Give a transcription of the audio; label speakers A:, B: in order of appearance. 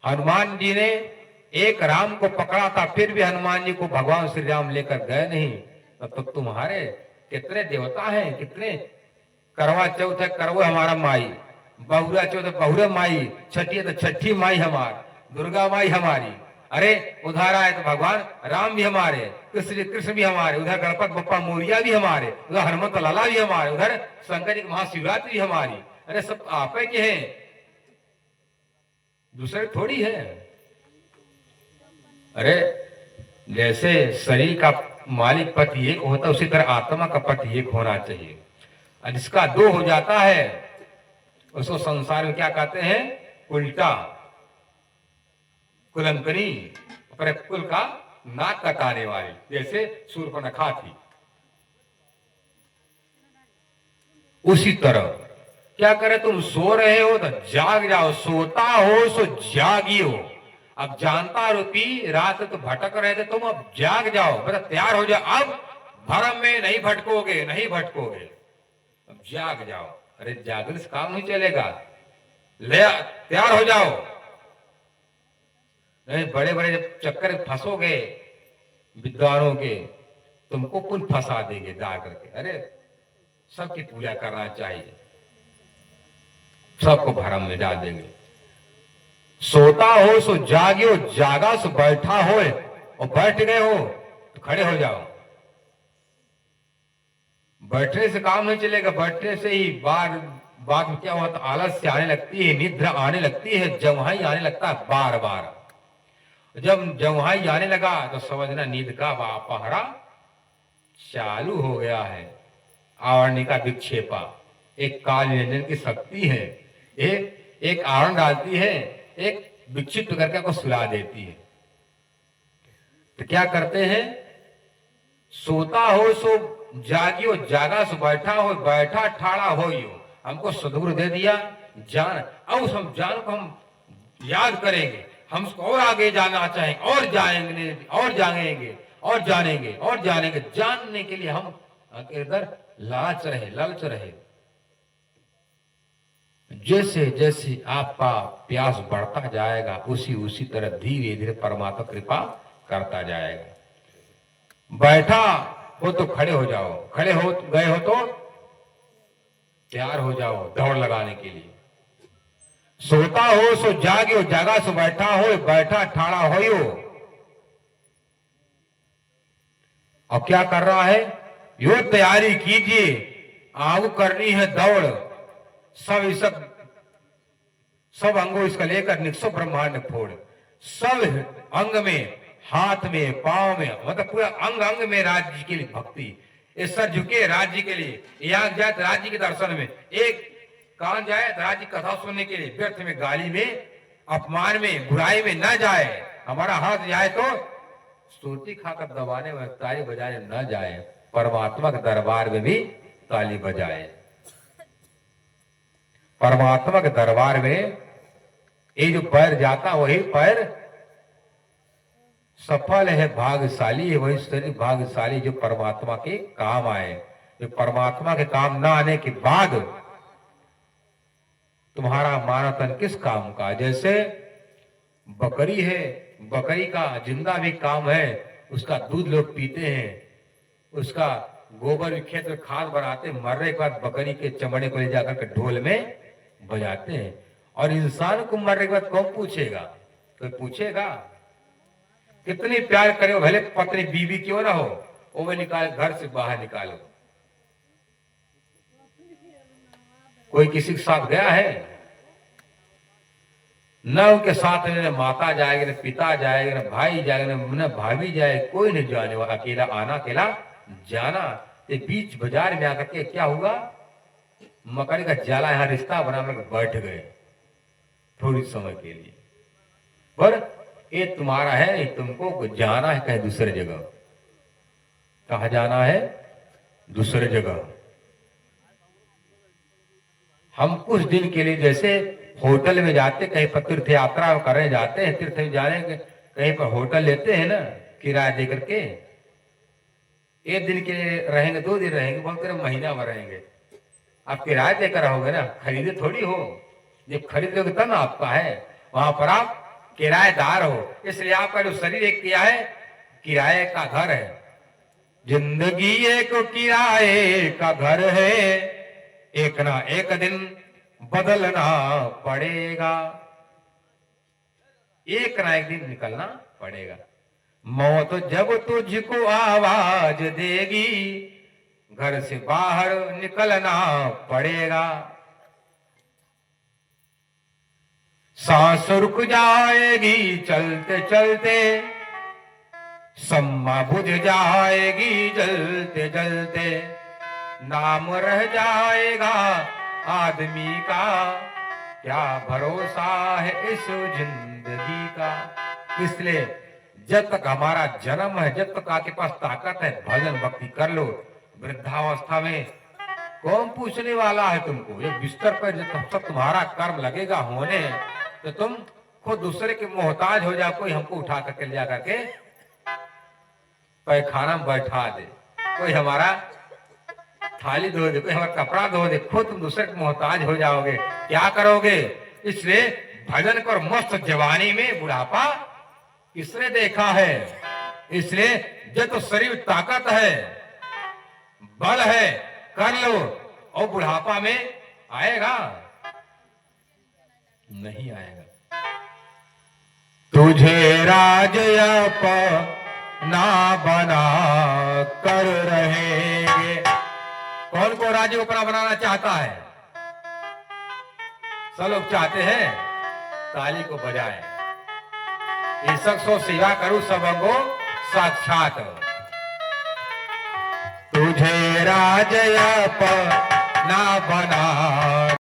A: हनुमान जी ने एक राम को पकड़ा था, फिर भी हनुमान जी को भगवान श्री राम लेकर गए नहीं। तो तुम्हारे कितने देवता हैं, कितने, करवा चौथ है करवो हमारा माई, बहुरा चौथ है बहुरा माई, छठी है तो छठी माई हमार, दुर्गा माई हमारी। अरे उधर आए तो भगवान राम भी हमारे, कृष्ण भी हमारे, उधर गणपति बप्पा मोरिया भी हमारे, उधर हनुमत लाला भी हमारे, उधर शंकर जी की महाशिवरात्रि भी हमारी। अरे सब आप के हैं, दूसरे थोड़ी है। अरे जैसे शरीर का मालिक पति एक होता है, उसी तरह आत्मा का पति एक होना चाहिए। और जिसका दो हो जाता है उसको संसार में क्या कहते हैं, उल्टा, कुलंकनी, पर कुल का नाक कटाने वाली, जैसे शूर्पणखा थी। उसी तरह क्या करे, तुम सो रहे हो तो जाग जाओ, सोता हो सो जागियो। अब जानता रूपी रात तो भटक रहे थे, तुम अब जाग जाओ, मतलब तैयार हो जाओ, अब भरम में नहीं भटकोगे, नहीं भटकोगे, अब जाग जाओ। अरे जागने से काम नहीं चलेगा, ले तैयार हो जाओ, नहीं बड़े बड़े जब चक्कर फंसोगे विद्वानों के, तुमको कुल फंसा देंगे जा करके। अरे सबकी पूजा करना चाहिए, सबको भरम में डाल देंगे। सोता हो सो जागियो, जागा सो बैठा हो, और बैठ गए हो तो खड़े हो जाओ। बैठने से काम नहीं चलेगा, बैठने से ही बाद में क्या हुआ, तो आलस्य आने लगती है, निद्रा आने लगती है, जम्हाई आने लगता है बार बार। जब जम्हाई आने लगा तो समझना नींद का पहरा चालू हो गया है। आवरणिका विक्षेपा, एक काल निरंजन की शक्ति है, एक आवरण डालती है, एक विक्षिप्त करके आपको सुला देती है। तो क्या करते हैं, सोता हो सो जागियो, जागा सो बैठा हो, बैठा ठाड़ा हो यो। हमको सदगुरु दे दिया जान, अब हम जान को हम याद करेंगे, हम उसको और आगे जाना चाहेंगे, और जाएंगे और जानेंगे और जानेंगे और जानेंगे। जानने के लिए हम इधर लालच रहे, लालच रहे। जैसे जैसे आपका प्यास बढ़ता जाएगा, उसी तरह धीरे धीरे परमात्मा कृपा करता जाएगा। बैठा हो तो खड़े हो जाओ, खड़े हो गए हो तो तैयार हो जाओ दौड़ लगाने के लिए। सोता हो सो जागियो, जागा सो बैठा हो, बैठा ठाड़ा होयो। और क्या कर रहा है, यो तैयारी कीजिए, आग करनी है दौड़। सब अंगों इसका लेकर निक्षो ब्रह्मांड फोड़। सब अंग में, हाथ में, पांव में, मतलब पूरा अंग अंग में राज्य के लिए भक्ति। ये सर झुके राज्य के लिए, यहाँ जाए तो राज्य के दर्शन में, एक कान जाए तो राज्य कथा सुनने के लिए, व्यर्थ में गाली में, अपमान में, बुराई में न जाए। हमारा हाथ जाए तो स्तुति खाकर दबाने में, ताली बजाने न जाए, परमात्मा के दरबार में भी ताली बजाए। परमात्मा के दरबार में ये जो पैर जाता वही पैर सफल है, भाग्यशाली है, वही शरीर भाग्यशाली जो परमात्मा के काम आए। जो परमात्मा के काम ना आने के बाद तुम्हारा मानव तन किस काम का। जैसे बकरी है, बकरी का जिंदा भी काम है, उसका दूध लोग पीते हैं, उसका गोबर भी खेत में खाद बनाते, मरने के बाद बकरी के चमड़े को ले जाकर के ढोल में बजाते हैं। और इंसान को मरने के बाद कौन पूछेगा, कोई पूछेगा। कितनी प्यार करे, भले पत्नी बीवी क्यों ना हो, वो निकाल, घर से बाहर निकालो। कोई किसी के साथ गया है, न उनके साथ न माता जाएगी, न पिता जाएगा, न भाई जाएगा, न भाभी जाए, कोई नहीं जाने वाला, अकेला आना अकेला जाना। ये बीच बाजार में आकर के क्या हुआ, मकड़ी का जाला यहाँ रिश्ता बनाकर बैठ गए थोड़ी समय के लिए। पर ये तुम्हारा है नहीं, तुमको जाना है कहीं दूसरे जगह। कहा जाना है, दूसरे जगह। हम कुछ दिन के लिए जैसे होटल में जाते, कहीं पर तीर्थ यात्रा करने जाते हैं, तीर्थ में जाने के कहीं पर होटल लेते हैं ना किराया दे करके, एक दिन के लिए रहेंगे, 2 दिन रहेंगे, बहुत तरह महीना भर रहेंगे। आप किराया देकर रहोगे ना, खरीदे थोड़ी हो। जब खरीदोगे तब ना आपका है। वहां पर आप किराएदार हो, इसलिए आपका जो शरीर एक क्या है, किराए का घर है। जिंदगी एक किराए का घर है, एक ना एक दिन बदलना पड़ेगा, एक ना एक दिन निकलना पड़ेगा। मौत जब तुझको आवाज देगी, घर से बाहर निकलना पड़ेगा। सांस रुक जाएगी चलते चलते, सम्मा बुझ जाएगी जलते जलते, नाम रह जाएगा आदमी का, क्या भरोसा है इस जिंदगी का। इसलिए जब तक हमारा जन्म है, जब तक आपके पास ताकत है, भजन भक्ति कर लो। वृद्धावस्था में कौन पूछने वाला है तुमको? ये बिस्तर पर जब तक तुम्हारा कर्म लगेगा होने, तो तुम खुद दूसरे के मोहताज हो जाओ। कोई हमको उठा करके ले जा करके पैखाना में बैठा दे, कोई हमारा थाली धो दे, कोई हमारा कपड़ा धो दे, खुद तुम दूसरे के मोहताज हो जाओगे, क्या करोगे? इसलिए भजन कर मस्त जवानी में बुढ़ापा किसने देखा है। इसलिए जब तो शरीर ताकत है, बल है, कर लो, और बुढ़ापा में आएगा नहीं आएगा। तुझे राज अपना बना कर रहेंगे। कौन को राज्य अपना बनाना चाहता है? सब लोग चाहते हैं, ताली को बजाए। ये सो सेवा करूं सबको साक्षात। तुझे राज अपना बना